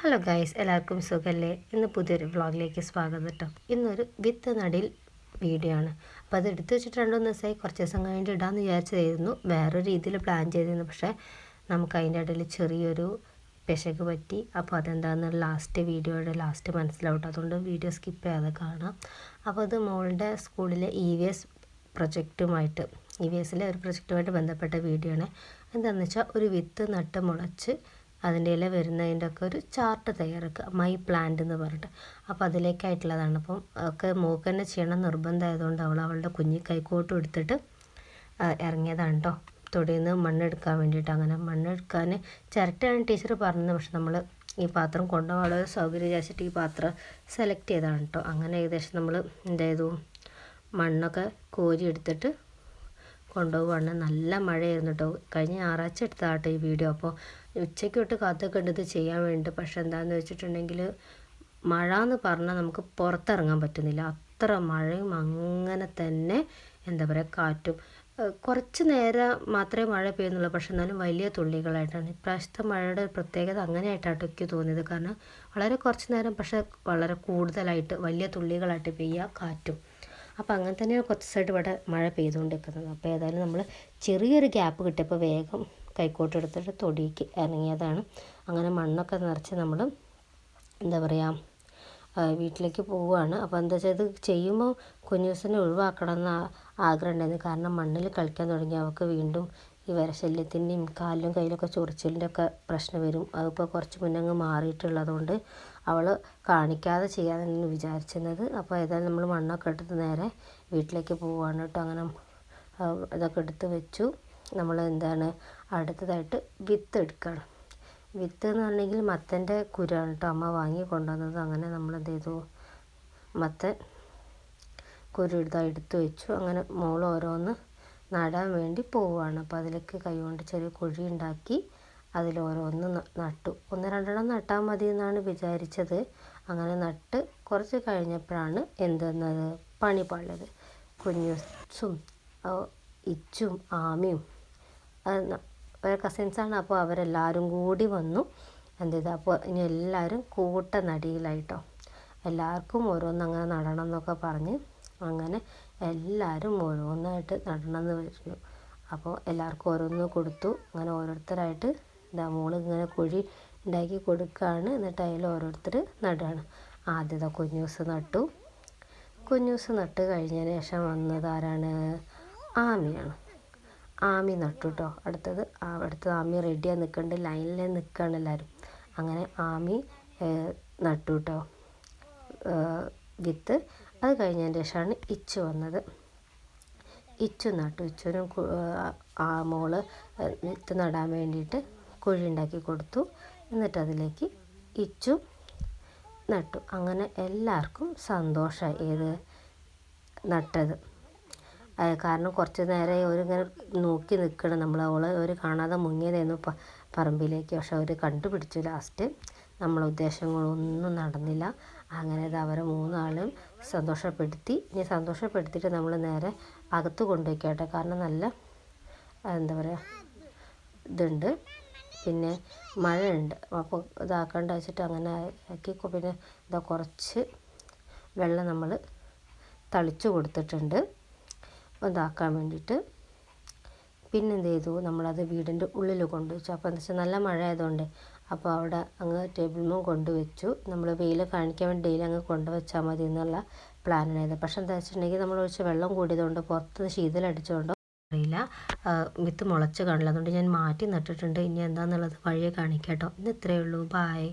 Hello guys, എല്ലാവർക്കും സുഖമല്ലേ? ഇന്ന് പുതിയൊരു വ്ളോഗിലേക്ക് സ്വാഗതം കേട്ടോ. ഇന്നൊരു വിത്ത് നടീൽ വീഡിയോ ആണ്. അപ്പോൾ അത് എടുത്തു വെച്ചിട്ട് 2-3 ദിവസമായി. കുറച്ച് ദിവസം കഴിഞ്ഞിട്ട് ഇടാമെന്ന് വിചാരിച്ചതായിരുന്നു. വേറൊരു രീതിയിൽ പ്ലാൻ ചെയ്തിരുന്നു. പക്ഷേ നമുക്ക് അതിൻ്റെ ഇടയിൽ ചെറിയൊരു പിശക് പറ്റി. അപ്പോൾ അതെന്താണെന്ന് വീഡിയോയുടെ ലാസ്റ്റ് മനസ്സിലാവട്ടെ. അതുകൊണ്ട് വീഡിയോ സ്കിപ്പ് ചെയ്യാതെ കാണാം. അപ്പോൾ അത് മോളുടെ സ്കൂളിലെ EVS പ്രൊജക്റ്റുമായിട്ട് EVSലെ ഒരു പ്രൊജക്റ്റുമായിട്ട് ബന്ധപ്പെട്ട വീഡിയോ ആണ്. എന്താണെന്ന് വെച്ചാൽ ഒരു വിത്ത് നട്ട് മുളച്ച് അതിൻ്റെ ഇല വരുന്നതിൻ്റെ ഒക്കെ ഒരു ചാർട്ട് തയ്യാറാക്കുക, മൈ പ്ലാന്റ് എന്ന് പറഞ്ഞിട്ട്. അപ്പോൾ അതിലേക്കായിട്ടുള്ളതാണ്. അപ്പം ഒക്കെ മോൾക്ക് തന്നെ ചെയ്യണം നിർബന്ധമായതുകൊണ്ട് അവളുടെ കുഞ്ഞി കൈക്കോട്ടും എടുത്തിട്ട് ഇറങ്ങിയതാണ് കേട്ടോ. തൊടിയിൽ നിന്ന് മണ്ണെടുക്കാൻ വേണ്ടിയിട്ട്. അങ്ങനെ മണ്ണെടുക്കാൻ ചിരട്ടയാണ് ടീച്ചർ പറഞ്ഞത്. പക്ഷെ നമ്മൾ ഈ പാത്രം കൊണ്ടുപോകാനുള്ള സൗകര്യം വിചാരിച്ചിട്ട് ഈ പാത്രം സെലക്ട് ചെയ്തതാണ് കേട്ടോ. അങ്ങനെ ഏകദേശം നമ്മൾ എന്ത് ചെയ്തു, മണ്ണൊക്കെ കോരി എടുത്തിട്ട് കൊണ്ടുപോവാണ്. നല്ല മഴയായിരുന്നു കേട്ടോ. കഴിഞ്ഞ ഞായറാഴ്ച എടുത്തതാട്ടോ ഈ വീഡിയോ. അപ്പോൾ ഉച്ചയ്ക്ക് തൊട്ട് കാത്തൊക്കെ ഉണ്ട് ഇത് ചെയ്യാൻ വേണ്ടിയിട്ട്. പക്ഷെ എന്താണെന്ന് വെച്ചിട്ടുണ്ടെങ്കിൽ മഴ എന്ന് പറഞ്ഞാൽ നമുക്ക് പുറത്തിറങ്ങാൻ പറ്റുന്നില്ല. അത്ര മഴയും അങ്ങനെ തന്നെ എന്താ പറയുക കാറ്റും. കുറച്ച് നേരം മാത്രമേ മഴ പെയ്യുന്നുള്ളൂ. പക്ഷെ എന്നാലും വലിയ തുള്ളികളായിട്ടാണ്. ഇപ്രാവശ്യത്തെ മഴയുടെ പ്രത്യേകത അങ്ങനെയായിട്ടാട്ടോ എനിക്ക് തോന്നിയത്. കാരണം വളരെ കുറച്ച് നേരം, പക്ഷെ വളരെ കൂടുതലായിട്ട് വലിയ തുള്ളികളായിട്ട് പെയ്യുക, കാറ്റും. അപ്പോൾ അങ്ങനെ തന്നെയാണ് കുറച്ച് ദിവസമായിട്ട് ഇവിടെ മഴ പെയ്തുകൊണ്ടിരിക്കുന്നത്. അപ്പോൾ ഏതായാലും നമ്മൾ ചെറിയൊരു ഗ്യാപ്പ് കിട്ടിയപ്പോൾ വേഗം കൈക്കോട്ട് എടുത്തിട്ട് തൊടിക്ക് ഇറങ്ങിയതാണ്. അങ്ങനെ മണ്ണൊക്കെ നിറച്ച് നമ്മൾ എന്താ പറയുക വീട്ടിലേക്ക് പോവുകയാണ്. അപ്പോൾ എന്താ വെച്ചാൽ ഇത് ചെയ്യുമ്പോൾ കുഞ്ഞൂസിനെ ഒഴിവാക്കണം എന്ന് ആഗ്രഹം ഉണ്ടായിരുന്നു. കാരണം മണ്ണിൽ കളിക്കാൻ തുടങ്ങി അവൾക്ക് വീണ്ടും ഈ വിരശല്യത്തിൻ്റെയും കാലിലും കയ്യിലൊക്കെ ചൊറിച്ചിലിൻ്റെ ഒക്കെ പ്രശ്നം വരും. അതിപ്പോൾ കുറച്ച് മുന്നേ അങ്ങ് മാറിയിട്ടുള്ളതുകൊണ്ട് അവൾ കാണിക്കാതെ ചെയ്യാനാണ് വിചാരിച്ചിരുന്നത്. അപ്പോൾ ഏതായാലും നമ്മൾ മണ്ണൊക്കെ എടുത്ത് നേരെ വീട്ടിലേക്ക് പോവുകയാണ് കേട്ടോ. അങ്ങനെ ഇതൊക്കെ എടുത്ത് വെച്ചു. നമ്മൾ എന്താണ് അടുത്തതായിട്ട് വിത്ത് എടുക്കുകയാണ്. വിത്ത് എന്ന് പറഞ്ഞെങ്കിൽ മത്തൻ്റെ കുരുവാണ് കേട്ടോ അമ്മ വാങ്ങി കൊണ്ടുവന്നത്. അങ്ങനെ നമ്മൾ എന്ത് ചെയ്തു, മത്തൻ കുരു എടുത്ത് വെച്ചു. അങ്ങനെ മോൾ ഓരോന്ന് നടാൻ വേണ്ടി പോവുകയാണ്. അപ്പോൾ അതിലേക്ക് കൈകൊണ്ട് ചെറിയ കുഴി ഉണ്ടാക്കി അതിലോരോന്ന് നട്ടു. 1-2 നട്ടാൽ മതി എന്നാണ് വിചാരിച്ചത്. അങ്ങനെ നട്ട് കുറച്ച് കഴിഞ്ഞപ്പോഴാണ് എന്തെന്നത് പണി പാളിയത്. കുഞ്ഞുസും ഇച്ചും ആമിയും കസിൻസാണ്. അപ്പോൾ അവരെല്ലാവരും കൂടി വന്നു. എന്ത് ചെയ്തു, അപ്പോൾ ഇനി എല്ലാവരും കൂട്ട നടിയിലായിട്ടോ. എല്ലാവർക്കും ഓരോന്ന് അങ്ങനെ നടണം എന്നൊക്കെ പറഞ്ഞ് അങ്ങനെ എല്ലാവരും ഓരോന്നായിട്ട് നടണമെന്ന് പറഞ്ഞു. അപ്പോൾ എല്ലാവർക്കും ഓരോന്ന് കൊടുത്തു. അങ്ങനെ ഓരോരുത്തരായിട്ട് മോള് ഇങ്ങനെ കുഴി ഉണ്ടാക്കി കൊടുക്കുകയാണ്. എന്നിട്ട് അതിൽ ഓരോരുത്തർ നടുകയാണ്. ആദ്യത്തെ കുഞ്ഞൂസ് നട്ട് കഴിഞ്ഞതിന് ശേഷം വന്നത് ആരാണ്? ആമിയാണ്. ആമി നട്ടു കേട്ടോ. അടുത്തത് ആമി റെഡിയായി നിൽക്കുന്നുണ്ട്. ലൈനിൽ നിൽക്കുകയാണ് എല്ലാവരും. അങ്ങനെ ആമി നട്ടു കേട്ടോ വിത്ത്. അത് കഴിഞ്ഞതിന് ശേഷമാണ് ഇച്ചു വന്നത്. ഇച്ചു നട്ടു. ഇച്ചുവിനും മോള് വിത്ത് നടാൻ വേണ്ടിയിട്ട് കുഴി ഉണ്ടാക്കി കൊടുത്തു. എന്നിട്ട് അതിലേക്ക് ഇച്ചു നട്ടു. അങ്ങനെ എല്ലാവർക്കും സന്തോഷമായി ഏത് നട്ടത്. കാരണം കുറച്ച് നേരം അവരിങ്ങനെ നോക്കി നിൽക്കണം. അവർ കാണാതെ മുങ്ങിയതായിരുന്നു പറമ്പിലേക്ക്. പക്ഷെ അവർ കണ്ടുപിടിച്ചു ലാസ്റ്റ്. നമ്മളെ ഉദ്ദേശങ്ങളൊന്നും നടന്നില്ല. അങ്ങനെ ഇത് അവരെ 3 ആളും സന്തോഷപ്പെടുത്തി. ഇനി സന്തോഷപ്പെടുത്തിയിട്ട് നമ്മൾ നേരെ അകത്ത് കൊണ്ടുവയ്ക്കട്ടെ. കാരണം നല്ല എന്താ പറയുക ഇതുണ്ട്, പിന്നെ മഴയുണ്ട്. അപ്പോൾ ഇതാക്കേണ്ട വെച്ചിട്ട് അങ്ങനെ ആക്കി. പിന്നെ ഇതാ കുറച്ച് വെള്ളം നമ്മൾ തളിച്ചു കൊടുത്തിട്ടുണ്ട് ഇതാക്കാൻ വേണ്ടിയിട്ട്. പിന്നെ എന്ത് ചെയ്തു, നമ്മളത് വീടിൻ്റെ ഉള്ളിൽ കൊണ്ടുവച്ചു. അപ്പോൾ എന്താ വെച്ചാൽ നല്ല മഴ ആയതുകൊണ്ട് അപ്പോൾ അവിടെ അങ്ങ് ടേബിളിലും കൊണ്ടുവച്ചു. നമ്മൾ വെയിൽ കാണിക്കാൻ വേണ്ടി ഡെയിലി അങ്ങ് കൊണ്ടുവച്ചാൽ മതി എന്നുള്ള പ്ലാനായത്. പക്ഷെ എന്താ വെച്ചിട്ടുണ്ടെങ്കിൽ നമ്മൾ ഒഴിച്ച് വെള്ളം കൂടിയതുകൊണ്ട് പുറത്ത് ശീതലടിച്ചുകൊണ്ടോ അറിയില്ല, വിത്ത് മുളച്ച് കാണില്ല. അതുകൊണ്ട് ഞാൻ മാറ്റി നട്ടിട്ടുണ്ട്. ഇനി എന്താണെന്നുള്ളത് വഴിയെ കാണിക്കാം കേട്ടോ. ഇന്ന് ഇത്രയേ ഉള്ളൂ. ബായ്.